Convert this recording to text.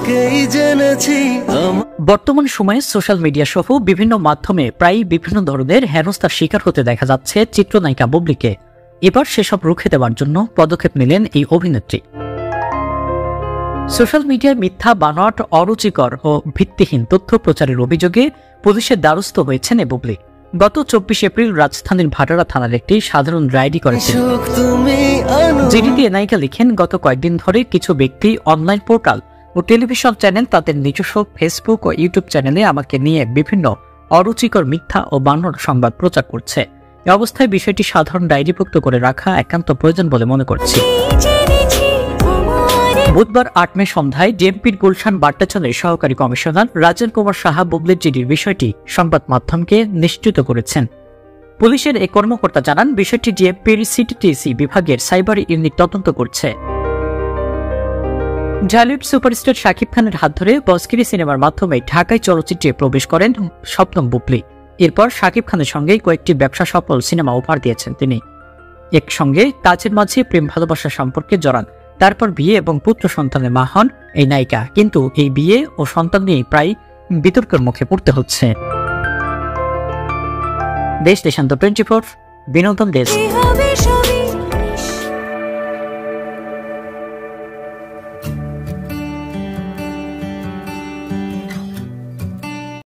থেকেই জেনেছি বর্তমান সময়ে সোশ্যাল মিডিয়া সহ বিভিন্ন মাধ্যমে প্রায় বিভিন্ন ধরনের হেনস্থার শিকার হতে দেখা যাচ্ছে চিত্রনায়িকা বুবলিকে। এবার সেসব রুখে দেওয়ার জন্য পদক্ষেপ নিলেন এই অভিনেত্রী। সোশ্যাল মিডিয়ায় মিথ্যা, বানোয়াট, অরুচিকর ও ভিত্তিহীন তথ্য প্রচারের অভিযোগে পুলিশের দ্বারস্থ হয়েছেন এই বুবলি। গত 24 এপ্রিল রাজধানীর ভাটারা থানার একটি সাধারণ রাইডি করেছেন। জিডিতে নায়িকা লিখেন, গত কয়েকদিন ধরে কিছু ব্যক্তি অনলাইন পোর্টাল ও টেলিভিশন চ্যানেল তাদের নিজস্ব ফেসবুক ও ইউটিউব চ্যানেলে আমাকে নিয়ে বিভিন্ন অরুচিকর, মিথ্যা ও বানোয়াট সংবাদ প্রচার করছে। এই অবস্থায় বিষয়টি সাধারণ ডায়েরিভুক্ত করে রাখা একান্ত প্রয়োজন বলে মনে করছি। বুধবার 8 মে সন্ধ্যায় ডিএমপির গুলশান বাড্ডাচলের সহকারী কমিশনার রাজেন কুমার সাহা বুবলির জিডির বিষয়টি সংবাদ মাধ্যমকে নিশ্চিত করেছেন। পুলিশের এই কর্মকর্তা জানান, বিষয়টি ডিএমপির সিটিটিসি বিভাগের সাইবার ইউনিট তদন্ত করছে। ঢালিউড সুপারস্টার শাকিব খানের হাত ধরে বসকিরি সিনেমার মাধ্যমে ঢাকায় চলচ্চিত্রে প্রবেশ করেন শবনম বুবলি। এরপর শাকিব খানের সঙ্গে কয়েকটি ব্যবসা সফল সিনেমা উপহার দিয়েছেন তিনি। একসঙ্গে কাজের মাঝে প্রেম ভালোবাসা সম্পর্কে জড়ান। তারপর বিয়ে এবং পুত্র সন্তানের মা হন এই নায়িকা। কিন্তু এই বিয়ে ও সন্তান নিয়ে প্রায় বিতর্কের মুখে পড়তে হচ্ছে। দেশ দেশান্তর 24 বিনোদন ডেস্ক।